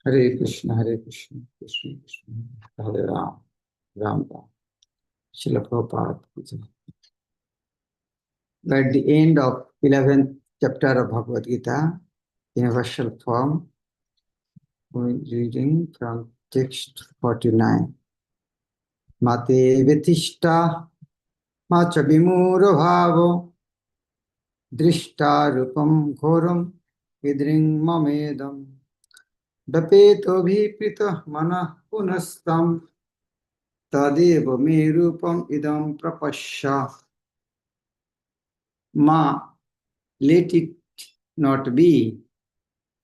Hare Krishna, Krishna Krishna, Hare Ram, Ram Ram. Srila Prabhupada. We're at the end of 11th chapter of Bhagavad Gita, universal form. We're reading from text 49. Mate Vitishta Macha Vimuro Bhavo Drishta Rupam Ghoram Vidring Mamedam Dapeto Bhiprita Mana Punastam Tadeva Me Rupam Idam Prapasya Ma, let it not be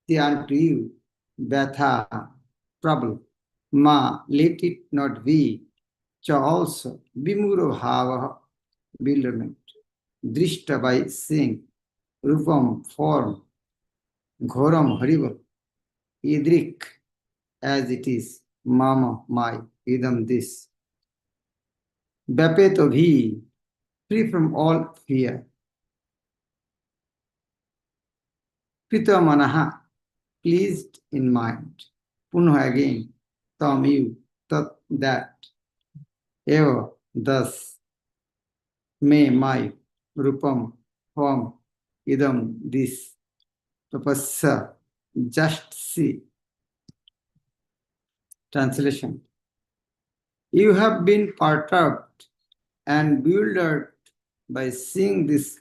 the unto you, Batha, trouble. Ma, let it not be, Cha also, Bimuro Bhava, bewilderment. Drishta by seeing, Rupam, form, Ghoram, horrible, Idrik, as it is, Mama, my, Idam, this. Bapeto bhi, free from all fear. Pita manaha, pleased in mind. Punha again, tam you, tat that. Eva, thus, may my, rupam, form, idam, this. Tapassa, just see. Translation. You have been perturbed and bewildered by seeing this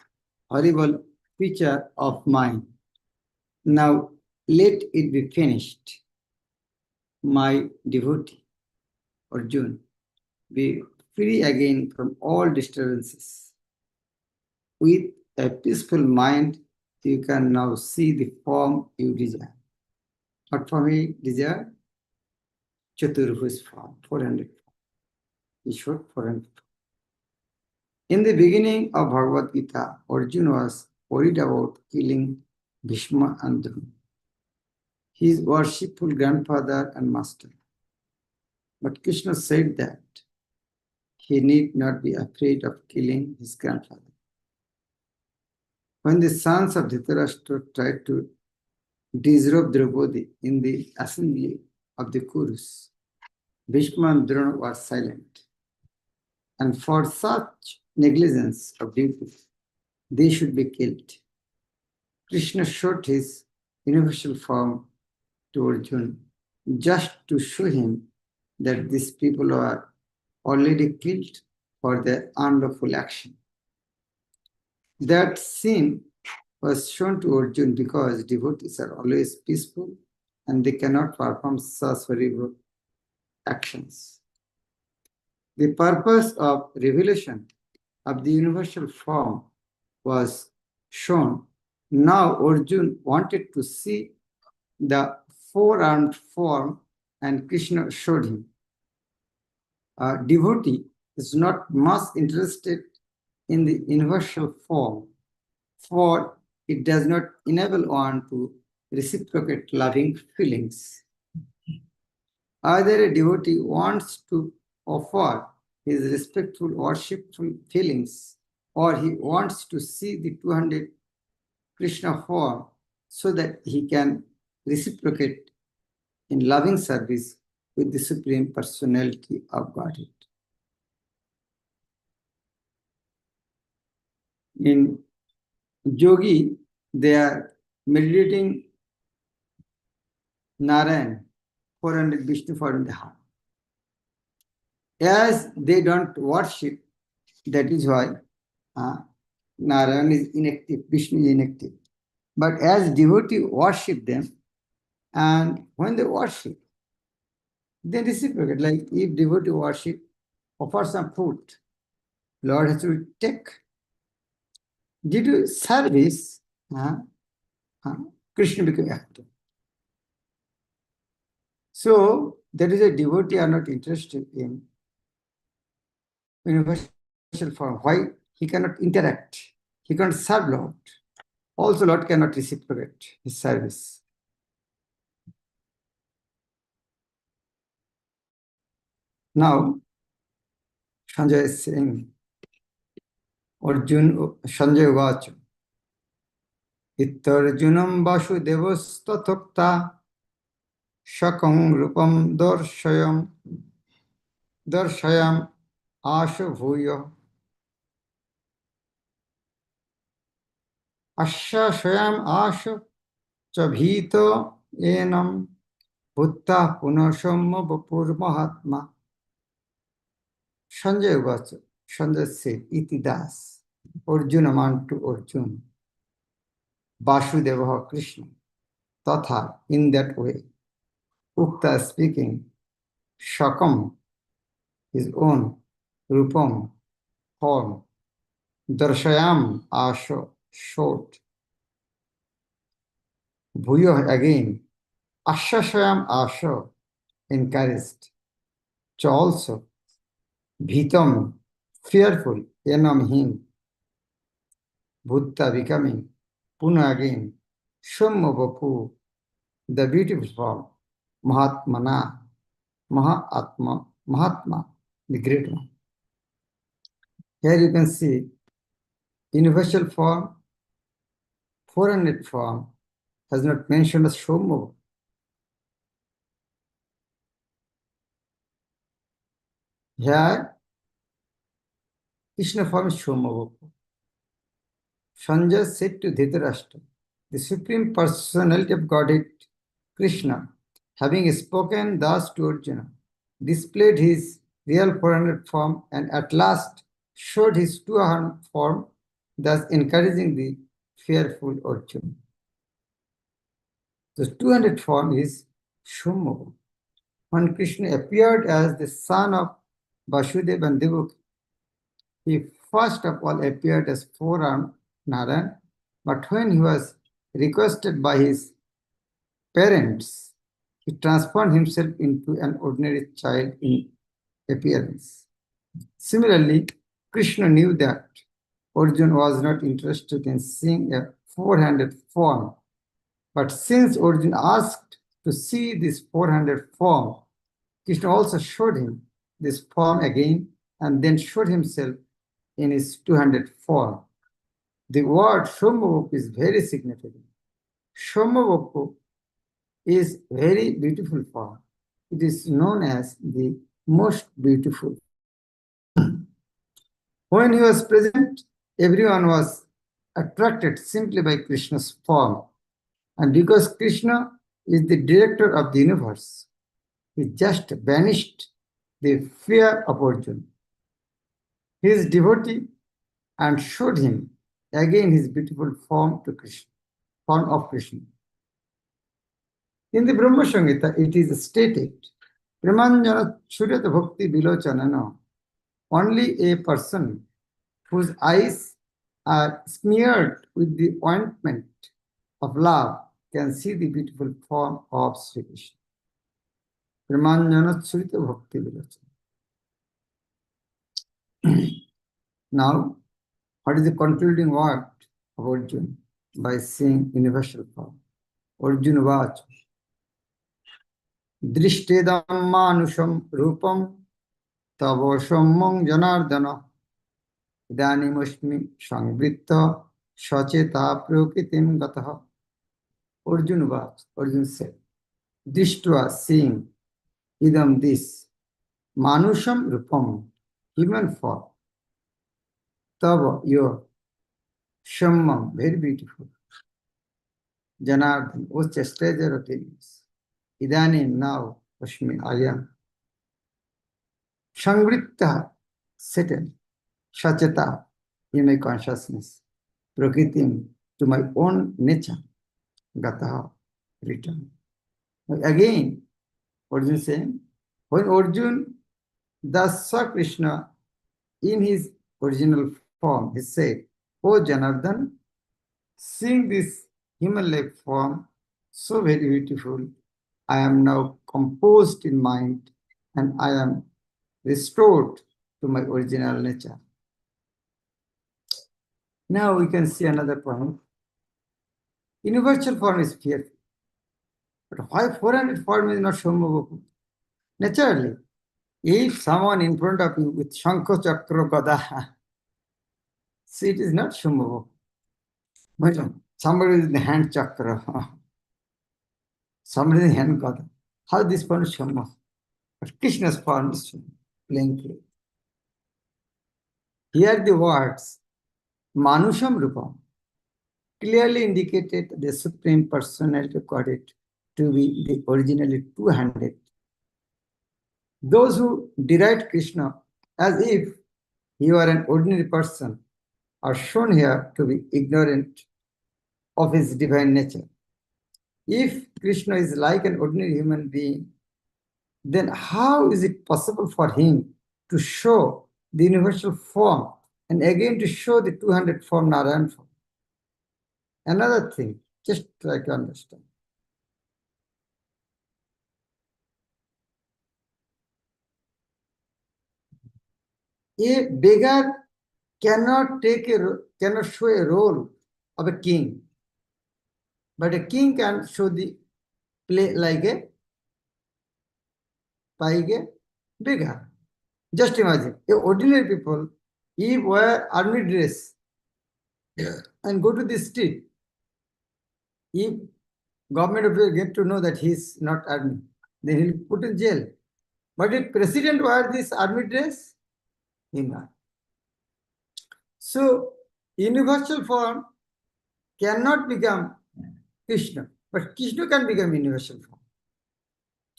horrible picture of mine. Now let it be finished. My devotee, Arjuna, be free again from all disturbances. With a peaceful mind, you can now see the form you desire. What form you desire? Chaturvus form, 400 form. He showed 400 form. In the beginning of Bhagavad Gita, Arjuna was worried about killing Bhishma and Drona, his worshipful grandfather and master. But Krishna said that he need not be afraid of killing his grandfather. When the sons of Dhritarashtra tried to disrobe Draupadi in the assembly of the Kurus, Bhishma and Drona were silent. And for such negligence of duty, they should be killed. Krishna showed his universal form to Arjuna just to show him that these people are already killed for their unlawful action. That scene was shown to Arjuna because devotees are always peaceful and they cannot perform such horrible actions. The purpose of revelation of the universal form was shown. Now Arjuna wanted to see the four-armed form and Krishna showed him. A devotee is not much interested in the universal form, for it does not enable one to reciprocate loving feelings. Either a devotee wants to offer his respectful worshipful feelings, or he wants to see the 200 Krishna form so that he can reciprocate in loving service with the Supreme Personality of Godhead. In Yogi, they are meditating Narayan, 400 Vishnu form in the heart. As they don't worship, that is why Narayan is inactive, Vishnu is inactive. But as devotee worship them, and when they worship, they reciprocate. Like if devotee worship, offer some food, Lord has to take. Due to service, Krishna became active. So that is a devotee are not interested in universal form. Why? He cannot interact. He cannot serve Lord. Also, Lord cannot reciprocate his service. Now, Sanjay is saying, Arjuna, Sanjay Vacha, Ittarjunam Vasudevastatokta Shakam Rupam Darshayam Asha Bhuya Asha Shayam Asha Chabhito Enam Bhutta Punashamma Vapur Mahatma. Sanjay Vacha, Sanjay said, Iti Das, Arjuna man to Arjuna, Vasudeva Krishna, Tatha, in that way. Ukta speaking, Shakam, his own, Rupam, form, Darshayam, Asha, short, Bhuyo again, Ashashayam, Asha, encouraged, Cha also, Bhitam, fearful, Enam, him, Buddha becoming, Puna again, Shumma Vapu, the beautiful form, Mahatmana, Mahatma, the great one. Here you can see universal form, 400 form, has not mentioned as Shumma. Here, Krishna form is Shumma Vapu. Sanjay said to Dhritarashtra, the Supreme Personality of Godhead, Krishna, having spoken thus to Arjuna, displayed his real 400 form and at last showed his 200 form, thus encouraging the fearful Arjuna. The 200 form is Shumma. When Krishna appeared as the son of Vasudeva and Devaki, he first of all appeared as four-armed Narayan, but when he was requested by his parents, he transformed himself into an ordinary child in appearance. Similarly, Krishna knew that Arjuna was not interested in seeing a four-handed form, but since Arjuna asked to see this four-handed form, Krishna also showed him this form again and then showed himself in his two-handed form. The word Shombhavapu is very significant. Shombhavapu is very beautiful form. It is known as the most beautiful. When he was present, everyone was attracted simply by Krishna's form. And because Krishna is the director of the universe, he just banished the fear of Arjuna. His devotee and showed him again his beautiful form to Krishna, form of Krishna. In the Brahma Samhita, it is stated, Premanjana Churyata Bhakti Vilochanana, only a person whose eyes are smeared with the ointment of love can see the beautiful form of Sri Krishna. Premanjana Churyata Bhakti Vilochanana. Now, what is the concluding word of Arjuna? By saying universal form. Arjuna Vacha. Drishtedam manusham rupam tavosham janardana idanimusmi sangvritta sacheta prakritim gataha. Arjuna Vacha. Arjuna said, Drishtva, seeing, idam, this, manusham rupam, human form, tava, your, shammam, very beautiful, janardhan, O chastiser of demons, idanim, now, Ashmi, I am, sangvritta, settled, sacheta, in my consciousness, prakritim, to my own nature, gataha, return. Again, Arjuna saying, when Arjuna thus saw Krishna in his original form, he said, O Janardhan, seeing this human-like form, so very beautiful, I am now composed in mind and I am restored to my original nature. Now we can see another point. Universal form is fearful. But why 400 form is not Shambhavapu? Naturally, if someone in front of you with Shankha Chakra Gada, see, it is not Shambhavapu. But somebody with the hand chakra, somebody with the hand Gada. how this form is shown. But Krishna's form is shown plainly. Here the words Manusham Rupam clearly indicated the Supreme Personality of Godhead to be the originally two-handed. Those who deride Krishna as if he were an ordinary person are shown here to be ignorant of his divine nature. If Krishna is like an ordinary human being, then how is it possible for him to show the universal form and again to show the two-handed form, Narayan form? Another thing, just try to understand. A beggar cannot show a role of a king, but a king can show the play like a beggar. Just imagine, a ordinary people, if wear army dress and go to the street, if government official get to know that he is not army, then he will put in jail. But if president wear this army dress, he not. So universal form cannot become Krishna, but Krishna can become universal form.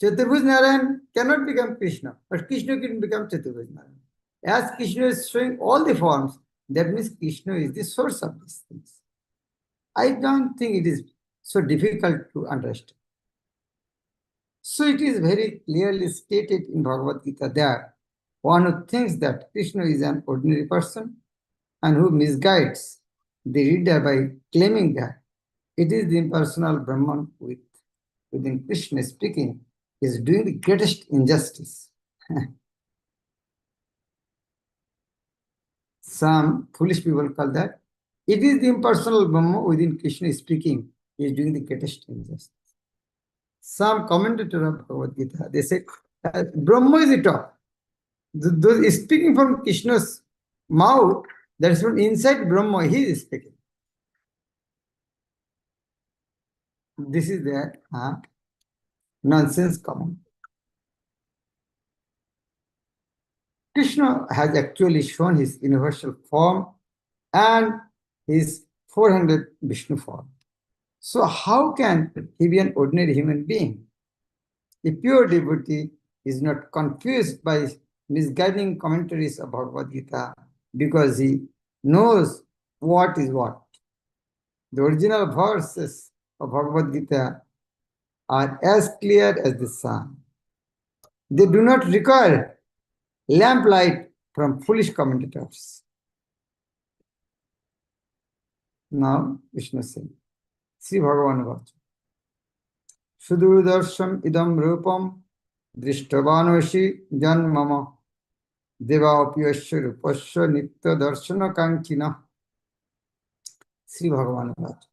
Chaturbhuj Narayan cannot become Krishna, but Krishna can become Chaturbhuj Narayan. As Krishna is showing all the forms, that means Krishna is the source of these things. I don't think it is so difficult to understand. So it is very clearly stated in Bhagavad Gita that one who thinks that Krishna is an ordinary person and who misguides the reader by claiming that it is the impersonal Brahman within Krishna speaking is doing the greatest injustice. Some foolish people call that it is the impersonal Brahman within Krishna speaking is doing the greatest injustice. Some commentator of Bhagavad Gita, they say Brahma is the top. Those speaking from Krishna's mouth, that is from inside Brahma, he is speaking. This is that nonsense comment. Krishna has actually shown his universal form and his 400 Vishnu form. So how can he be an ordinary human being? A pure devotee is not confused by misguiding commentaries of Bhagavad Gita because he knows what is what. The original verses of Bhagavad Gita are as clear as the sun. They do not require lamplight from foolish commentators. Now, Vishnu says, Sri Bhagavan Vacha. Sududarsham idam rupam drishtavanoshi janmama devapyasya rupasya nitya darshana kanchina. Sri Bhagavan Vacha.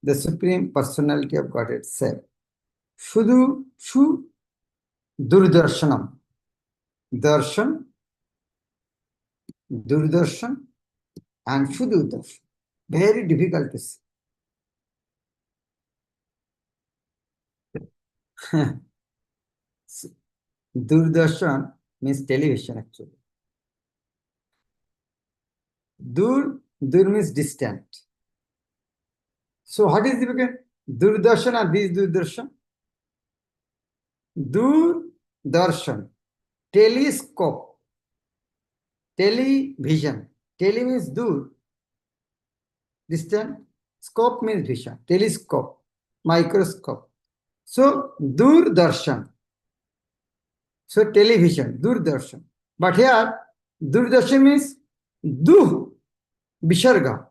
The Supreme Personality of Godhead said, Shudu Shu Durdarshanam. Darshan, Durdarshan, and Shududarshan. Very difficult to see. Durdarshan means television actually. Dur means distant. So what is the difference? Durdarshan and this Durdarshan? Durdarshan, telescope, television. Tele means dur, distant. Scope means vision. Telescope, microscope. So Durdarshan. So television, Durdarshan. But here Durdarshan means du, Visharga.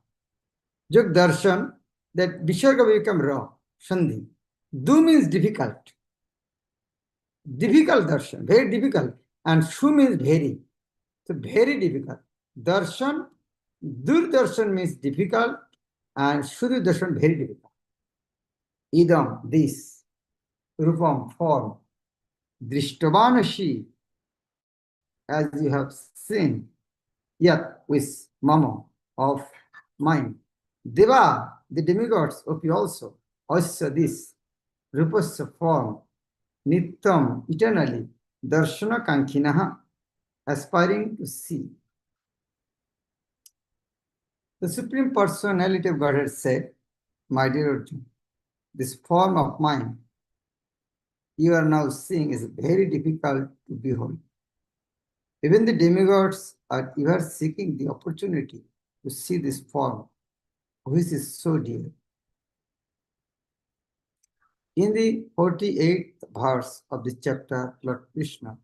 Jog darshan, that Visharga will become raw, Sandhi. Du means difficult. Difficult darshan, very difficult. And Shu means very. So very difficult. Darshan, Durdarshan means difficult, and Shudu darshan very difficult. Idam, this, Rupam, form, Drishtavanashi, as you have seen, yet with mama of mind. Deva, the demigods of you also this, Rupasya form, nityam, eternally, darshana kankhinaha, aspiring to see. The Supreme Personality of Godhead said, my dear Arjuna, this form of mine you are now seeing is very difficult to behold. Even the demigods are ever seeking the opportunity to see this form, which is so dear. In the 48th verse of this chapter, Lord Krishna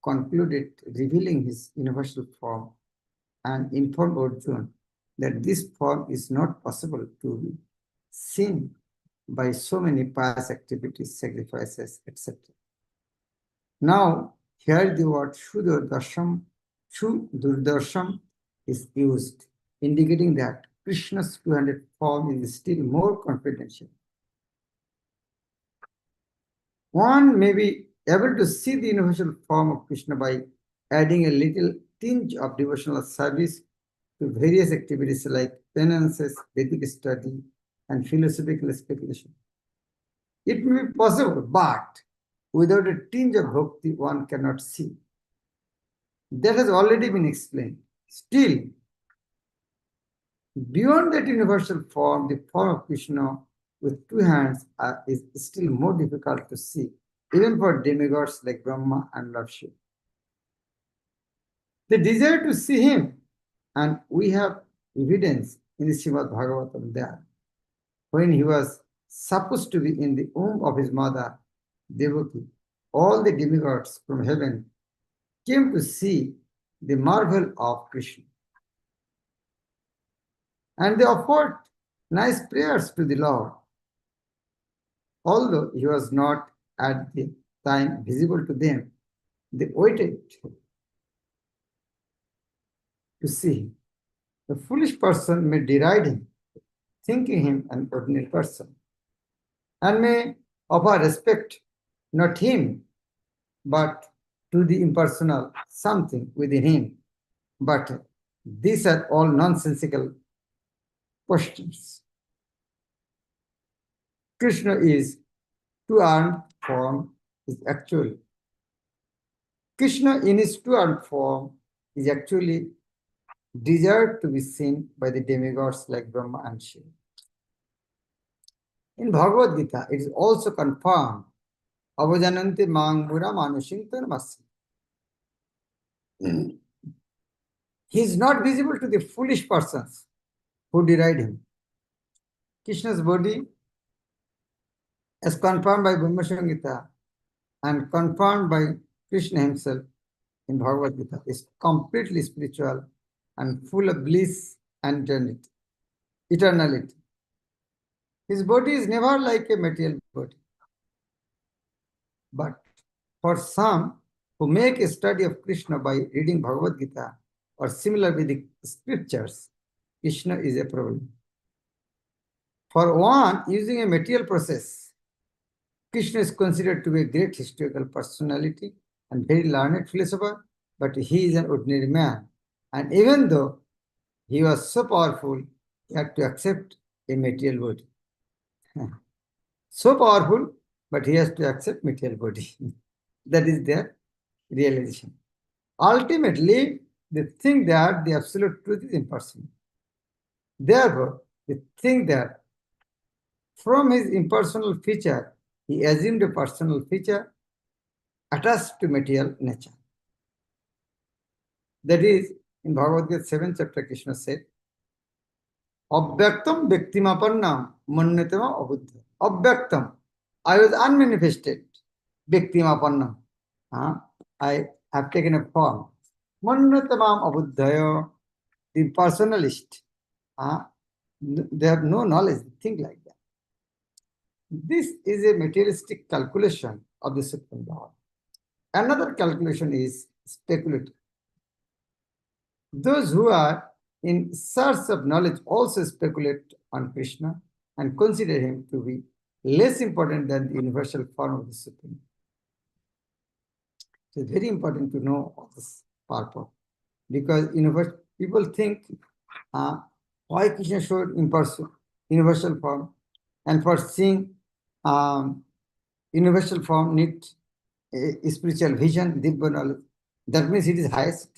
concluded revealing his universal form and informed Arjuna that this form is not possible to be seen by so many pious activities, sacrifices, etc. Now, here the word Shudurdarsham is used, indicating that Krishna's 200 form is still more confidential. One may be able to see the universal form of Krishna by adding a little tinge of devotional service to various activities like penances, Vedic study, and philosophical speculation. It may be possible, but without a tinge of bhakti, one cannot see. That has already been explained. Still, beyond that universal form, the form of Krishna with two hands is still more difficult to see, even for demigods like Brahma and Lord Shiva. They desire to see him, and we have evidence in the Srimad Bhagavatam that when he was supposed to be in the womb of his mother, Devaki, all the demigods from heaven came to see the marvel of Krishna. And they offered nice prayers to the Lord. Although he was not at the time visible to them, they waited to see him. The foolish person may deride him, thinking him an ordinary person, and may offer respect not him, but to the impersonal something within him. But these are all nonsensical questions. Krishna is two-armed form is actually Krishna in his two-armed form is actually desired to be seen by the demigods like Brahma and Shiva. In Bhagavad Gita, it is also confirmed, Avajanante mang mura manushim tanmasi. He is not visible to the foolish persons who deride him. Krishna's body, as confirmed by Brahma Samhita and confirmed by Krishna himself in Bhagavad Gita, is completely spiritual and full of bliss and eternality. His body is never like a material body. But for some who make a study of Krishna by reading Bhagavad Gita or similar Vedic scriptures, Krishna is a problem. For one using a material process, Krishna is considered to be a great historical personality and very learned philosopher, but he is an ordinary man. And even though he was so powerful, he had to accept a material body. So powerful, but he has to accept material body. That is their realization. Ultimately, they think that the absolute truth is impersonal. Therefore, they think that from his impersonal feature, he assumed a personal feature attached to material nature. That is, in Bhagavad Gita 7th chapter, Krishna said, Abhyaktam Bhaktimapannam Mannatama Abuddha. Abhyaktam, I was unmanifested. Bhaktimapannam. I have taken a form. Mannatamam Abuddhaya, the personalist. They have no knowledge, think like that. This is a materialistic calculation of the Supreme Lord. Another calculation is speculative. Those who are in search of knowledge also speculate on Krishna and consider him to be less important than the universal form of the Supreme. So it's very important to know all this purport, because people think why Krishna showed universal form, and for seeing universal form needs a spiritual vision, Dibba knowledge. That means it is highest.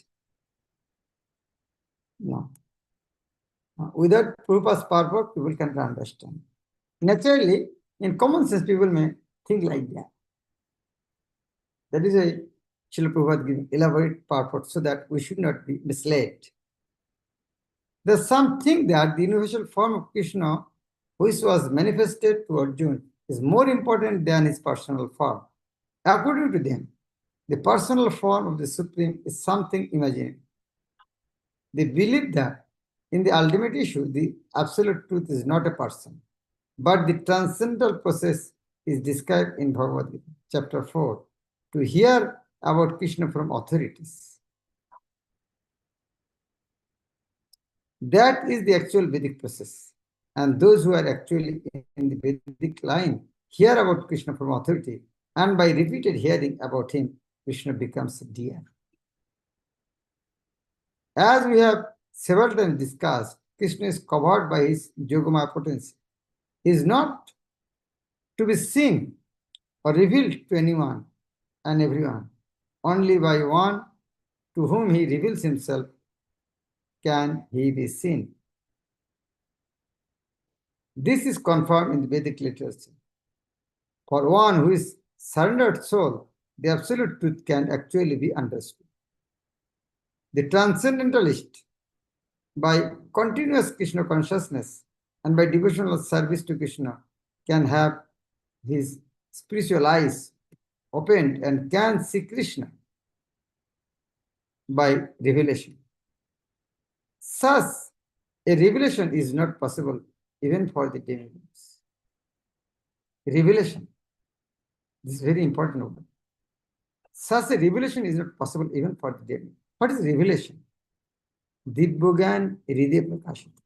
No. Without Prabhupada's purport, people cannot understand. Naturally, in common sense, people may think like that. That is why Srila Prabhupada gives elaborate purport so that we should not be misled. There's something that the universal form of Krishna, which was manifested to Arjuna, is more important than his personal form. According to them, the personal form of the Supreme is something imaginary. They believe that in the ultimate issue, the absolute truth is not a person, but the transcendental process is described in Bhagavad Gita, chapter 4, to hear about Krishna from authorities. That is the actual Vedic process. And those who are actually in the Vedic line hear about Krishna from authority, and by repeated hearing about him, Krishna becomes dear. As we have several times discussed, Krishna is covered by his Yogamaya potency. He is not to be seen or revealed to anyone and everyone. Only by one to whom he reveals himself can he be seen. This is confirmed in the Vedic literature. For one who is surrendered soul, the absolute truth can actually be understood. The transcendentalist, by continuous Krishna consciousness and by devotional service to Krishna, can have his spiritual eyes opened and can see Krishna by revelation. Such a revelation is not possible even for the demigods. Revelation. This is very important word. Such a revelation is not possible even for the demigods. What is revelation? Dibbogan Hridaya Prakashita.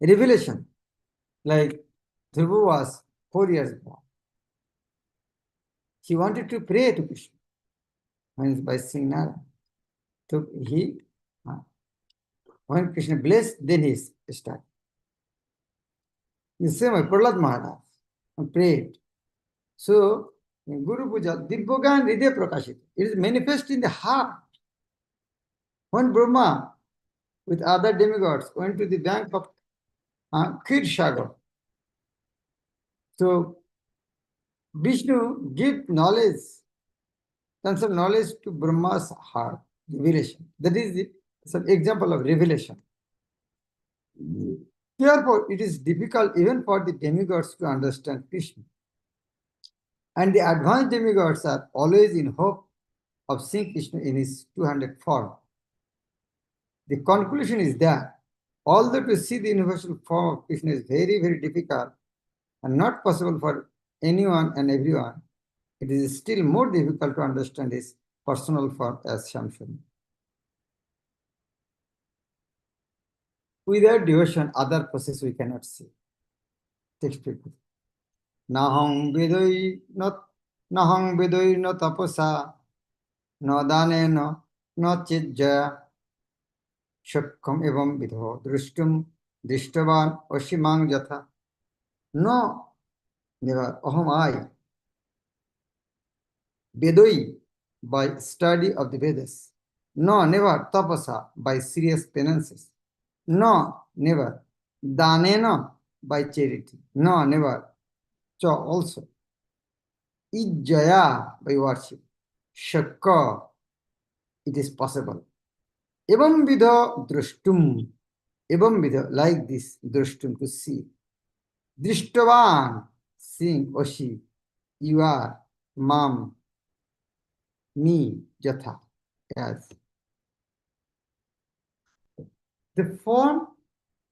Revelation, like Dhruva was 4 years old. He wanted to pray to Krishna by singing Nara. So when Krishna blessed, then he started. The same way, Prahlad Maharaja prayed. So, in Guru Puja, Dibbogan Hridaya Prakashita. It is manifest in the heart. When Brahma, with other demigods, went to the bank of Kshir, so Vishnu gave knowledge, tons of knowledge to Brahma's heart, revelation. That is some example of revelation. Therefore, it is difficult even for the demigods to understand Krishna. And the advanced demigods are always in hope of seeing Krishna in his 200 form. The conclusion is that although to see the universal form of Krishna is very, very difficult and not possible for anyone and everyone, it is still more difficult to understand his personal form as Shamsuni. Without devotion, other process we cannot see. Text people. Nahang vedoi no tapasa no danena no chijjaya shakkam evam vidho drishtum drishtavan oshimang jatha. No, never. Aham I. Vedoi, by study of the Vedas. No, never. Tapasa, by serious penances. No, never. Danena, by charity. No, never. Cha, also. Ijjaya, by worship. Shakka, it is possible. Evam vidha drashtum. Evam vidha, like this, drashtum, to see. Drishtavan, seeing, Oshi, you are, mam, me, jatha, as. The form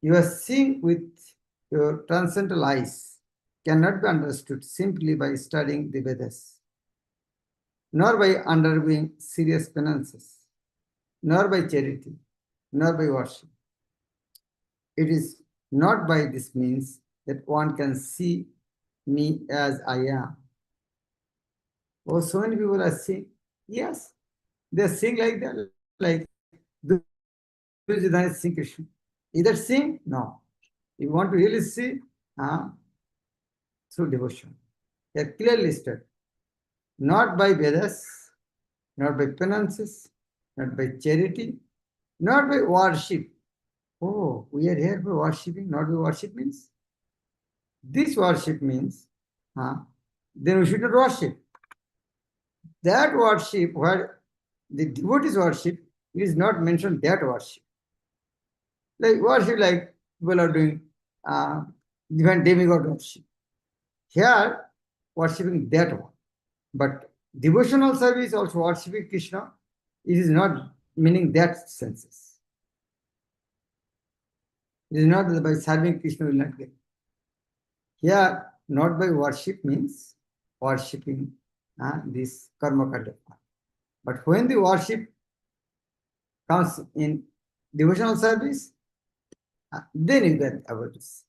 you are seeing with your transcendental eyes cannot be understood simply by studying the Vedas, nor by undergoing serious penances, nor by charity, nor by worship. It is not by this means that one can see me as I am. Oh, so many people are saying, yes, they are saying like that, like Krishna. Is that seeing? No. You want to really see through devotion. They are clearly stated. Not by Vedas, not by penances, not by charity, not by worship. Oh, we are here for worshipping, not by worship means? This worship means, then we should not worship. That worship, where the devotees worship, it is not mentioned that worship. Like worship, like people are doing divine demigod worship. Here, worshipping that one. But devotional service, also worshipping Krishna, it is not meaning that senses. It is not that by serving Krishna will not get. Here, not by worship means worshipping this karma kanda. But when the worship comes in devotional service, then you get about this.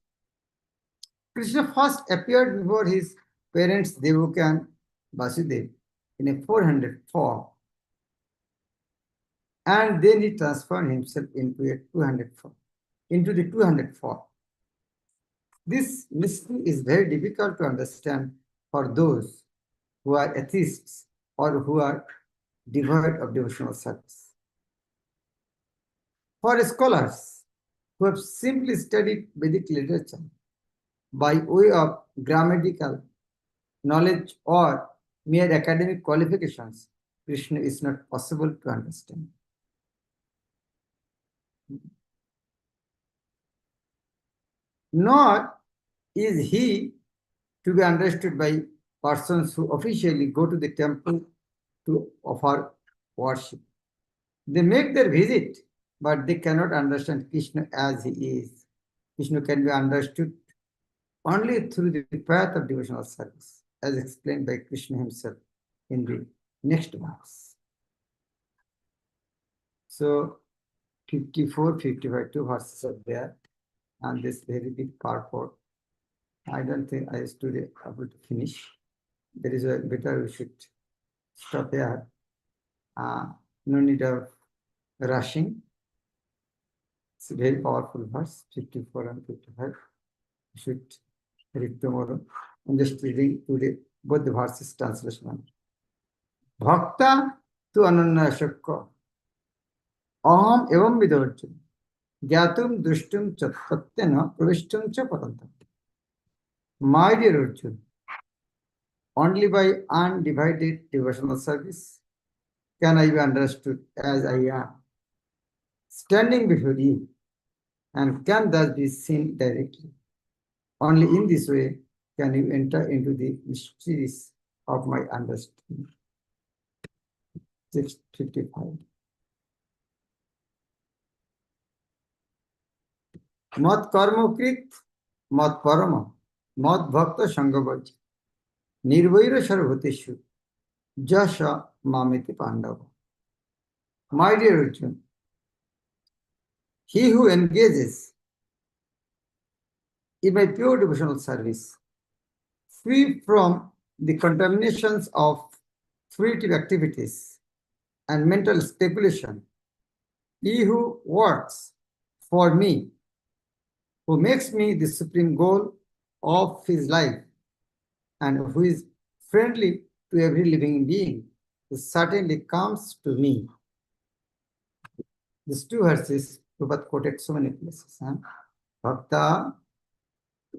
Krishna first appeared before his parents Devaki and Vasudeva in a 400 form, and then he transformed himself into a 200 form, into the 200 form. This mystery is very difficult to understand for those who are atheists or who are devoid of devotional service. For scholars who have simply studied Vedic literature by way of grammatical knowledge or mere academic qualifications, Krishna is not possible to understand. Nor is he to be understood by persons who officially go to the temple to offer worship. They make their visit, but they cannot understand Krishna as he is. Krishna can be understood only through the path of devotional service, as explained by Krishna himself in the next verse. So, 54, 55, two verses are there, and this very big part 4. I don't think I was today able to finish. There is a better we should stop here. No need of rushing. It's a very powerful verse, 54 and 55. We should read tomorrow. I'm just reading today both the verses translation. Bhakta tu ananya shakka. Aham evam vidavaccham. Gyatum drushtum cha tatyena pravishtum cha patantam. My dear Arjuna, only by undivided devotional service can I be understood as I am, standing before you, and can thus be seen directly. Only in this way can you enter into the mysteries of my understanding. 655. Mat karmokrit, mat parama, mat bhakta sangavaji, nirvaira sarvoteshu, jasha mamiti pandava. My dear Arjuna, he who engages in my pure devotional service, free from the contaminations of fruitive activities and mental speculation, he who works for me, who makes me the supreme goal of his life, and who is friendly to every living being, who certainly comes to me. These two verses, Prabhupada quoted so many places. Bhakta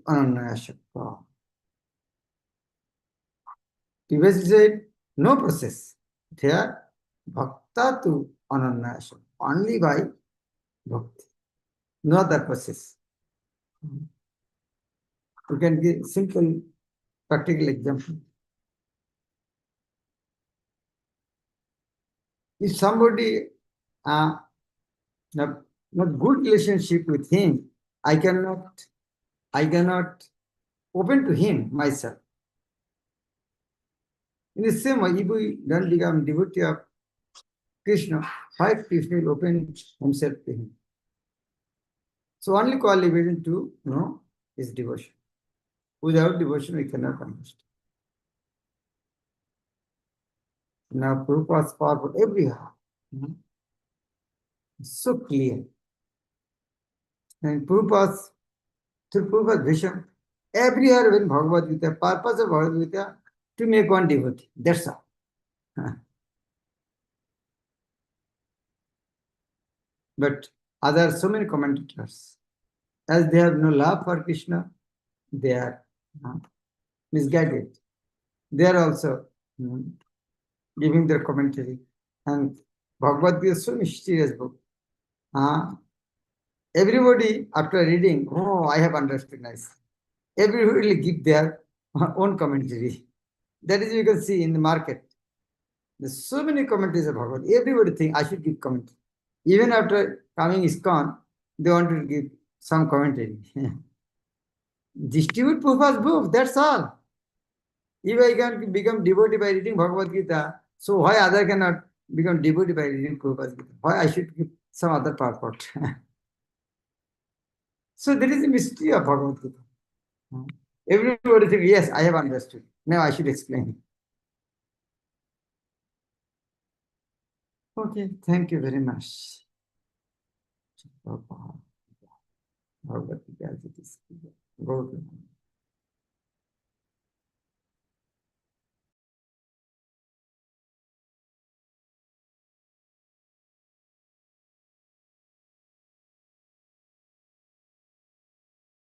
ananya shakta. Previously said, no process. Here, bhakta tu ananya shakta. Only by bhakti. No other process. You can give simple practical example. If somebody have not good relationship with him, I cannot open to him myself. In the same way, if we don't become devotee of Krishna, how Krishna will open himself to him? So only qualification to know is devotion. Without devotion, we cannot understand. Now, Prabhupada's powerful everywhere. So clear. And through Prabhupada's vision, Everywhere in Bhagavad Gita, purpose of Bhagavad Gita to make one devotee. That's all. But other so many commentators, as they have no love for Krishna, they are misguided. They are also giving their commentary. And Bhagavad Gita is so mysterious book. Everybody, after reading, oh, I have understood nice. Everybody will give their own commentary. That is, you can see in the market. There's so many commentaries of Bhagavad. Everybody think I should give commentary. Even after coming ISKCON, they want to give some commentary. Distribute Prabhupada's book, that's all. If I can become devotee by reading Bhagavad Gita, so why other cannot become devotee by reading Prabhupada's Gita? Why I should give some other purport? So there is a mystery of Bhagavad Gita. Everybody thinks, yes, I have understood. Now I should explain. Okay, thank you very much. Bhagavad Gita as it is. Go to